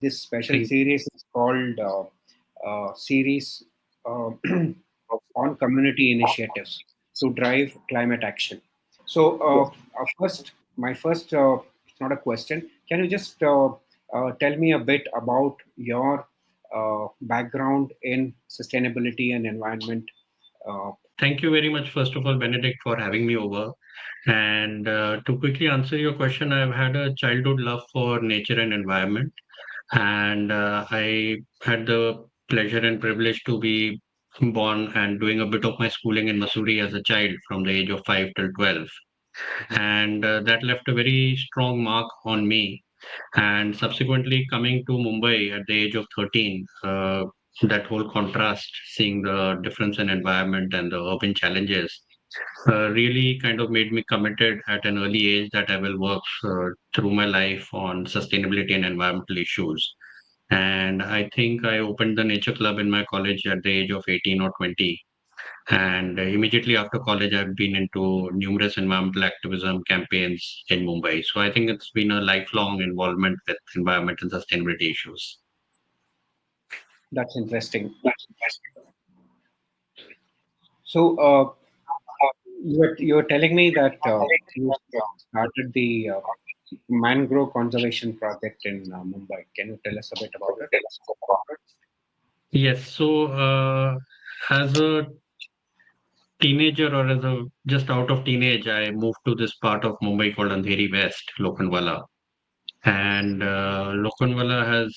This special Thank series is called Series uh, on Community Initiatives to Drive Climate Action. So, my first, it's not a question. Can you just tell me a bit about your background in sustainability and environment? Uh, thank you very much, first of all, Benedict, for having me over. And to quickly answer your question, I've had a childhood love for nature and environment. And I had the pleasure and privilege to be born and doing a bit of my schooling in Missouri as a child from the age of 5 till 12. And that left a very strong mark on me. And subsequently, coming to Mumbai at the age of 13, that whole contrast, seeing the difference in environment and the urban challenges, really kind of made me committed at an early age that I will work through my life on sustainability and environmental issues. And I think I opened the nature club in my college at the age of 18 or 20. And immediately after college, I've been into numerous environmental activism campaigns in Mumbai. So I think it's been a lifelong involvement with environment and sustainability issues. that's interesting. So, you were telling me that you started the mangrove conservation project in Mumbai. Can you tell us a bit about it? Yes. So as a teenager or as a just out of teenage, I moved to this part of Mumbai called Andheri West, Lokhandwala. And Lokhandwala has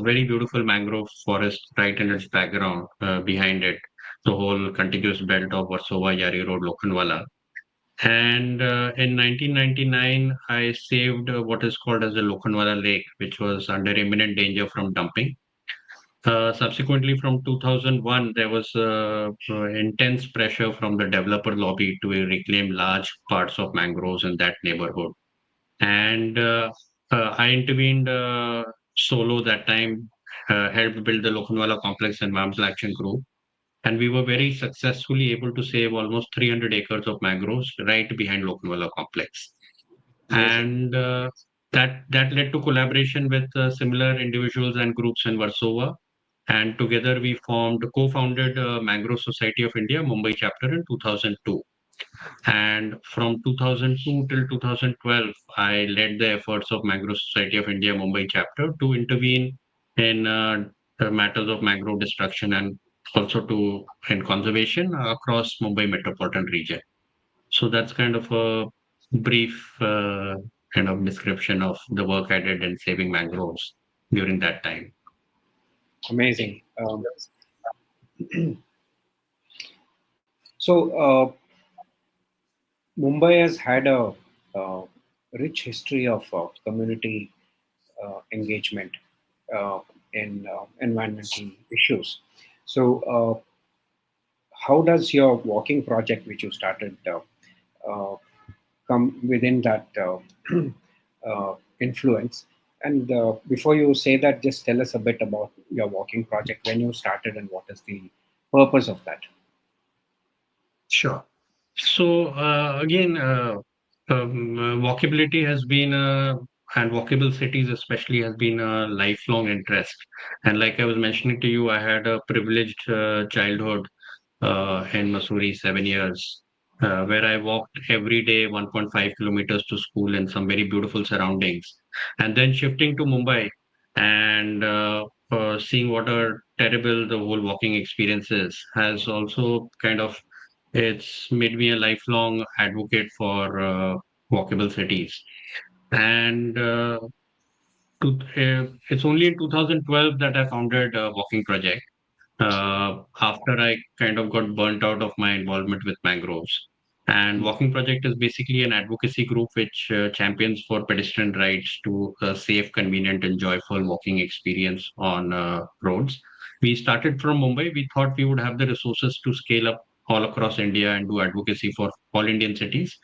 very beautiful mangrove forest right in its background, behind it, the whole contiguous belt of Versova, Yari Road, Lokhandwala. And in 1999, I saved what is called as the Lokhandwala Lake, which was under imminent danger from dumping. Subsequently, from 2001, there was intense pressure from the developer lobby to reclaim large parts of mangroves in that neighborhood. And I intervened solo that time, helped build the Lokhandwala Complex Environmental Action Group. And we were very successfully able to save almost 300 acres of mangroves right behind Lokhandwala Complex. Amazing. And that led to collaboration with similar individuals and groups in Warsaw. And together we co-founded Mangrove Society of India, Mumbai chapter in 2002. And from 2002 till 2012, I led the efforts of Mangrove Society of India, Mumbai chapter to intervene in the matters of mangrove destruction and also to in conservation across Mumbai metropolitan region. So that's kind of a brief kind of description of the work I did in saving mangroves during that time. Amazing. So, Mumbai has had a uh, rich history of community engagement in environmental issues. So, how does your walking project, which you started, uh, come within that influence? And before you say that, just tell us a bit about your walking project, when you started, and what is the purpose of that. Sure. So again, walkability has been and walkable cities especially has been a lifelong interest. And like I was mentioning to you, I had a privileged childhood in Missouri, 7 years, where I walked every day 1.5 kilometers to school in some very beautiful surroundings. And then shifting to Mumbai and seeing what a terrible the whole walking experience is has also kind of it's made me a lifelong advocate for walkable cities. And it's only in 2012 that I founded a walking project after I kind of got burnt out of my involvement with mangroves. And Walking Project is basically an advocacy group which champions for pedestrian rights to a safe, convenient, and joyful walking experience on roads. We started from Mumbai. We thought we would have the resources to scale up all across India and do advocacy for all Indian cities.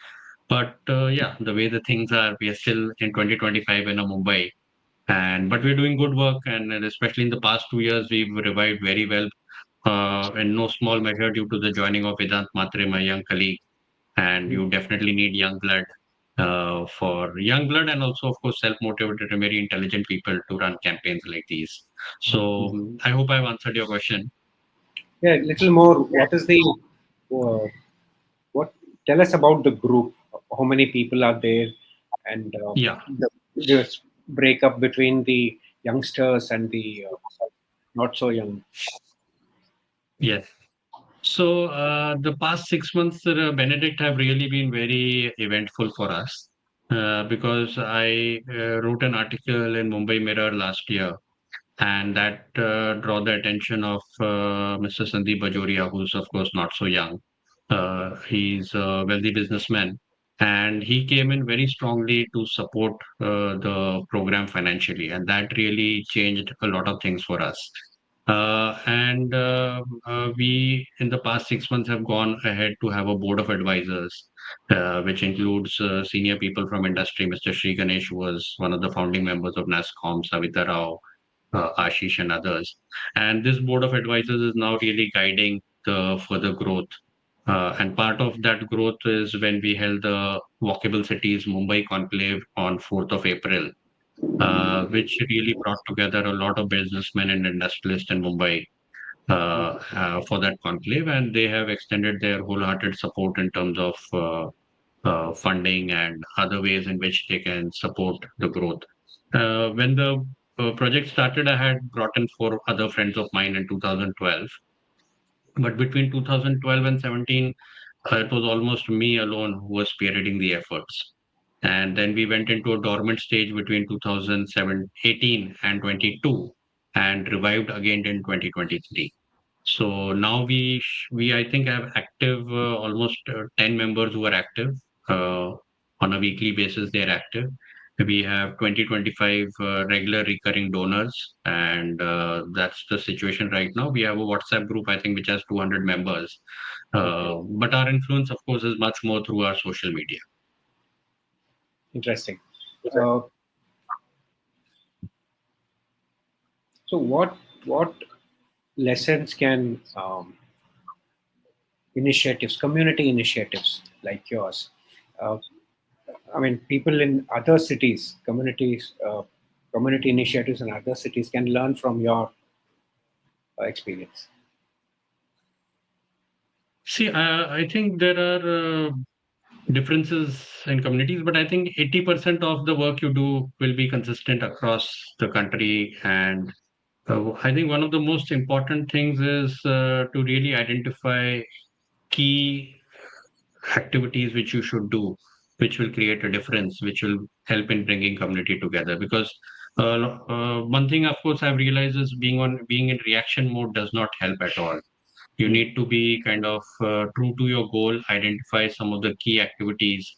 But yeah, the way the things are, we are still in 2025 in a Mumbai, and but we're doing good work, and especially in the past 2 years, we've revived very well in no small measure due to the joining of Vedant Matre, my young colleague. And Mhm. you definitely need young blood. for young blood and also, of course, self-motivated and very intelligent people to run campaigns like these. So I hope I've answered your question. Yeah, little more. What is the uh, what? Tell us about the group. How many people are there, and Yeah. this breakup between the youngsters and the not so young. Yes. So the past 6 months, Benedict, have really been very eventful for us because I wrote an article in Mumbai Mirror last year, and that draw the attention of Mr. Sandeep Bajoria, who's of course not so young. He's a wealthy businessman, and he came in very strongly to support the program financially, and that really changed a lot of things for us. And We, in the past 6 months, have gone ahead to have a board of advisors, which includes senior people from industry. Mr. Sri Ganesh was one of the founding members of NASCOM, Savita Rao, Ashish, and others. And this board of advisors is now really guiding the further growth. And part of that growth is when we held the Walkable Cities Mumbai conclave on 4th of April, which really brought together a lot of businessmen and industrialists in Mumbai for that conclave. And they have extended their wholehearted support in terms of funding and other ways in which they can support the growth. When the project started, I had brought in four other friends of mine in 2012. But between 2012 and 17, it was almost me alone who was spearheading the efforts. And then we went into a dormant stage between 2018 and 22 and revived again in 2023. So now we I think have active almost 10 members who are active uh, on a weekly basis. They're active. We have 2025 regular recurring donors, and that's the situation right now. We have a WhatsApp group, I think, which has 200 members. Okay, But our influence, of course, is much more through our social media. interesting. Uh, so, what lessons can initiatives, community initiatives like yours, uh, I mean, people in other cities, communities, community initiatives in other cities can learn from your experience. See, I think there are differences in communities, but I think 80% of the work you do will be consistent across the country. And I think one of the most important things is to really identify key activities which you should do, which will create a difference, which will help in bringing community together. Because one thing, of course, I've realized is being in reaction mode does not help at all. You Mm, need to be kind of true to your goal, identify some of the key activities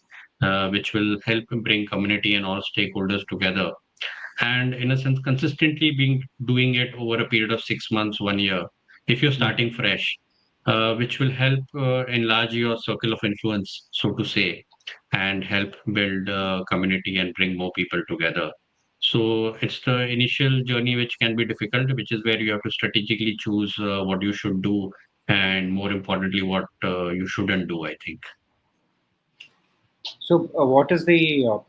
which will help bring community and all stakeholders together, and in a sense consistently being doing it over a period of 6 months, 1 year, if you're mm, starting fresh, which will help enlarge your circle of influence, so to say, and help build community and bring more people together. So it's the initial journey which can be difficult, which is where you have to strategically choose what you should do, and more importantly what you shouldn't do, I think. So, what is the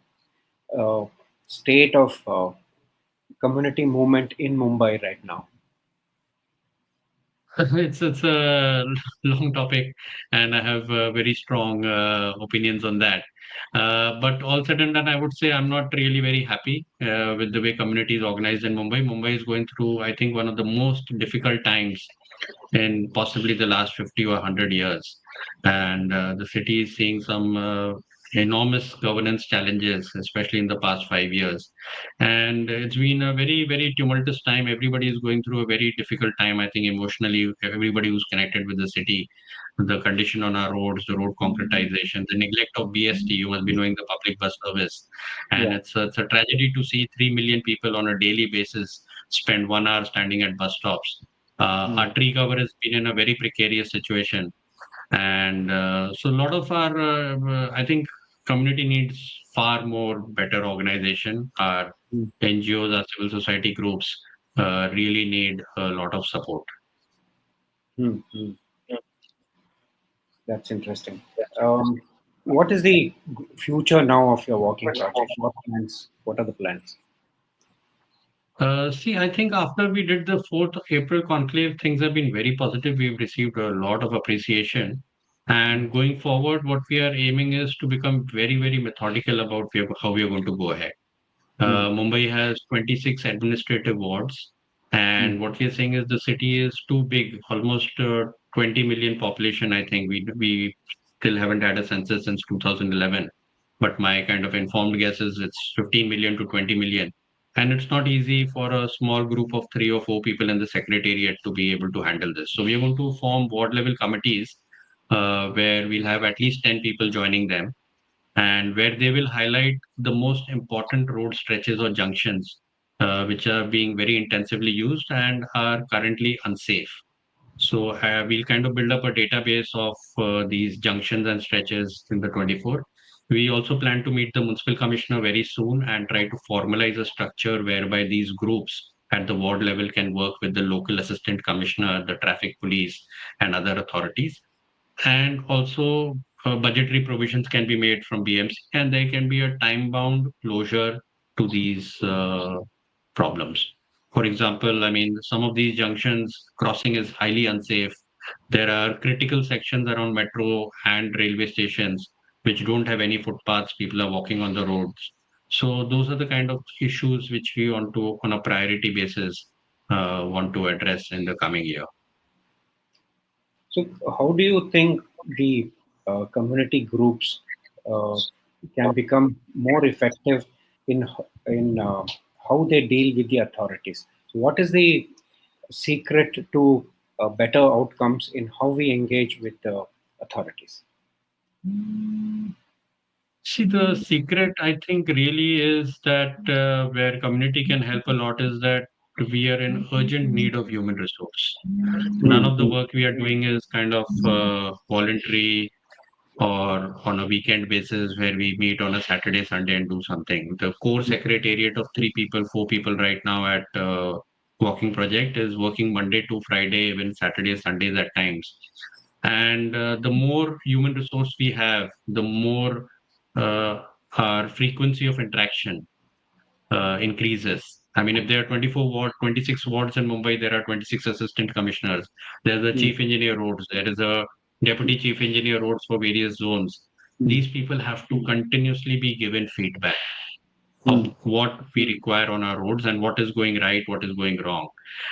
state of community movement in Mumbai right now? It's a long topic, and I have very strong opinions on that. But all said and done, I would say I'm not really very happy with the way community is organized in Mumbai. Mumbai is going through, I think, one of the most difficult times in possibly the last 50 or 100 years. And the city is seeing some enormous governance challenges, especially in the past 5 years. And it's been a very, very tumultuous time. Everybody is going through a very difficult time, I think, emotionally, everybody who's connected with the city. The condition on our roads, the road concretization, the neglect of BST, you must be knowing the public bus service. And Yeah. it's a tragedy to see 3 million people on a daily basis spend 1 hour standing at bus stops. Mm, Our tree cover has been in a very precarious situation, and so a lot of our I think community needs far more better organization. Our mm, NGOs, our civil society groups really need a lot of support. mm, mm. That's interesting. Um, what is the future now of your walking project? What plans? What are the plans? See, I think after we did the 4th of April conclave, things have been very positive. We've received a lot of appreciation. And going forward, what we are aiming is to become very, very methodical about how we are going to go ahead. Mm, Mumbai has 26 administrative wards, mm, and what we are saying is the city is too big, almost 20 million population. I think we still haven't had a census since 2011, but my kind of informed guess is it's 15 million to 20 million, and it's not easy for a small group of 3 or 4 people in the secretariat to be able to handle this. So we are going to form ward level committees where we'll have at least 10 people joining them and where they will highlight the most important road stretches or junctions which are being very intensively used and are currently unsafe. So we'll kind of build up a database of these junctions and stretches in the 24. We also plan to meet the municipal commissioner very soon and try to formalize a structure whereby these groups at the ward level can work with the local assistant commissioner, the traffic police, and other authorities, and also budgetary provisions can be made from BMC, and there can be a time bound closure to these problems. For example, I mean, some of these junctions crossing is highly unsafe. There are critical sections around metro and railway stations which don't have any footpaths, people are walking on the roads. So those are the kind of issues which we want to, on a priority basis, want to address in the coming year. So, how do you think the community groups uh, can become more effective in how they deal with the authorities? So, what is the secret to better outcomes in how we engage with the authorities? See, the secret, I think, really is that where community can help a lot is that we are in urgent need of human resource. None of the Mm, work we are doing is kind of voluntary or on a weekend basis where we meet on a Saturday, Sunday and do something. The core mm, secretariat of 3 people, 4 people right now at Walking Project is working Monday to Friday, even Saturdays, Sundays at times. And the more human resource we have, the more uh, our frequency of interaction increases. I mean, if there are 26 wards in Mumbai, there are 26 assistant commissioners. There's a mm, chief engineer roads. There is a deputy chief engineer roads for various zones. mm, These people have to continuously be given feedback mm, of what we require on our roads and what is going right, what is going wrong.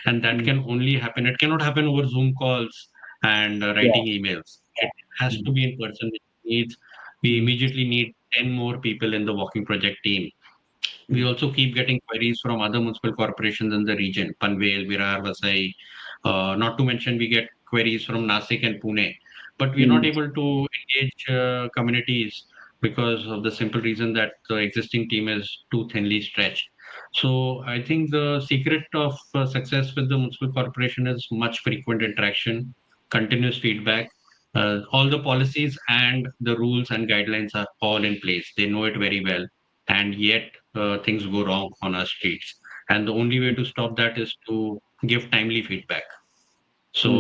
And that mm. can only happen, it cannot happen over Zoom calls and Yeah. writing emails. It has to Mm, be in person, which means we mm, immediately need 10 more people in the walking project team. We mm, also keep getting queries from other municipal corporations in the region, Panvel, Virar, Vasai. Not to mention, we get queries from Nasik and Pune. But we are not mm, able to engage communities because of the simple reason that the existing team is too thinly stretched. So I think the secret of success with the municipal corporation is much frequent interaction, continuous feedback. All the policies and the rules and guidelines are all in place. They know it very well, and yet things go wrong on our streets. And the only way to stop that is to give timely feedback. mm, So,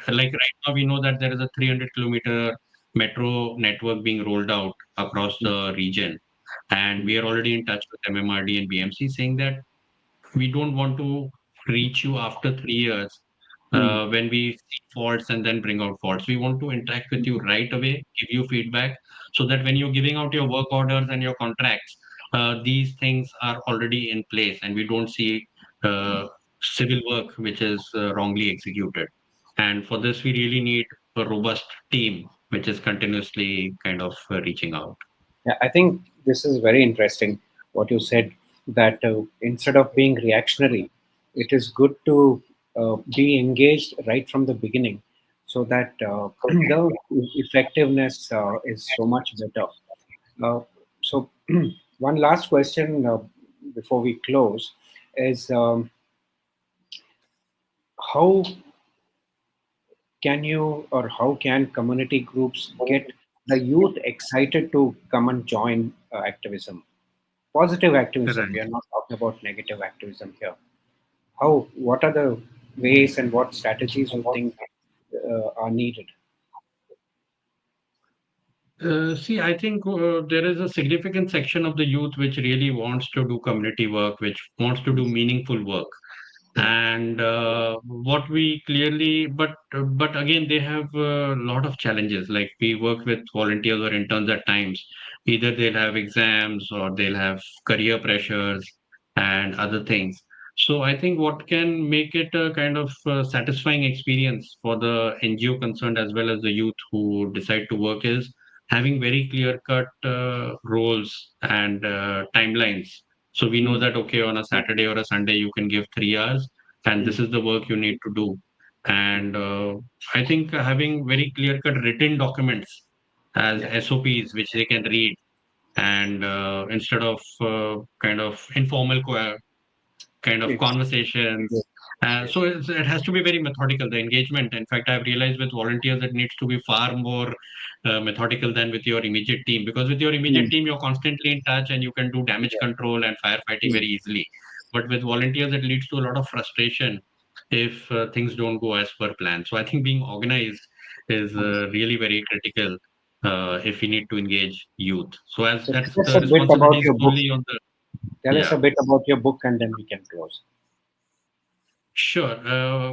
like right now, we know that there is a 300-kilometer metro network being rolled out across mm, the region. And mm, we are already in touch with MMRD and BMC saying that we don't want to reach you after 3 years mm, when we see faults and then bring out faults. We want to interact with you right away, give you feedback, so that when you're giving out your work orders and your contracts, these things are already in place and we don't see uh, civil work which is wrongly executed. And for this, we really need a robust team which is continuously kind of reaching out. Yeah, I think this is very interesting what you said that instead of being reactionary, it is good to be engaged right from the beginning so that the effectiveness is so much better. Uh, so, one last question before we close is how can you or how can community groups get the youth excited to come and join activism? Positive activism. We Right. are not talking about negative activism here. How? What are the ways and what strategies you think are needed? See, I think there is a significant section of the youth which really wants to do community work, which wants to do meaningful work. Yeah. And what we clearly, but again, they have a lot of challenges. Like we work with volunteers or interns at times. Either they'll have exams or they'll have career pressures and other things. So I think what can make it a kind of satisfying experience for the NGO concerned as well as the youth who decide to work is having very clear cut roles and timelines. So we know Mm. that, okay, on a Saturday or a Sunday, you can give 3 hours, and this Mm. is the work you need to do. And I think having very clear cut written documents as Yeah. SOPs, which they can read, and instead of kind of informal kind of It's conversations. yes. So Yes. it has to be very methodical, the engagement. In fact, I've realized with volunteers it needs to be far more methodical than with your immediate team, because with your immediate Mm. team, you're constantly in touch and you can do damage Yeah. control and firefighting Mm. very easily. But with volunteers, it leads to a lot of frustration if things don't go as per plan. So I think being organized is really very critical if we need to engage youth. So as So that's tell us the a bit responsibility about is your book. solely on the Tell us a yeah. bit about your book, and then we can close. Sure.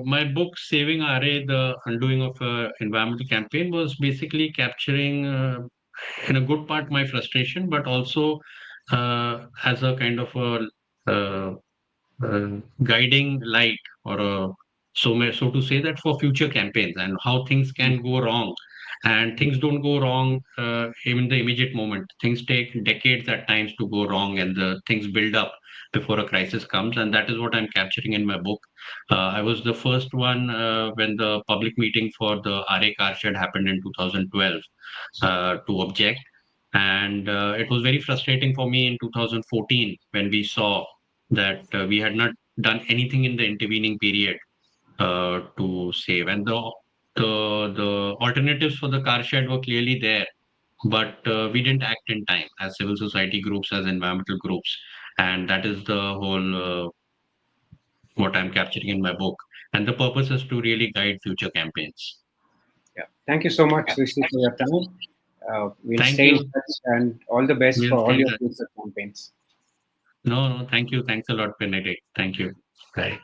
My book, Saving RA, The Undoing of Environmental Campaign, was basically capturing, in a good part, my frustration, but also as a kind of a guiding light or a, so to say that for future campaigns and how things Mm. can go wrong. And things don't go wrong even in the immediate moment. Things take decades at times to go wrong, and the things build up before a crisis comes. And that is what I'm capturing in my book. I was the first one when the public meeting for the RA car shed happened in 2012 to object. And it was very frustrating for me in 2014 when we saw that we had not done anything in the intervening period to save. And the alternatives for the car shed were clearly there, but we didn't act in time as civil society groups, as environmental groups. And that is the whole what I'm capturing in my book. And the purpose is to really guide future campaigns. Yeah. Thank you so much, Rishi, for your time. We'll Thank stay in you. touch, and all the best We'll for stay all in your touch. future campaigns. No, no, thank you. Thanks a lot, Benedict. Thank you. Bye.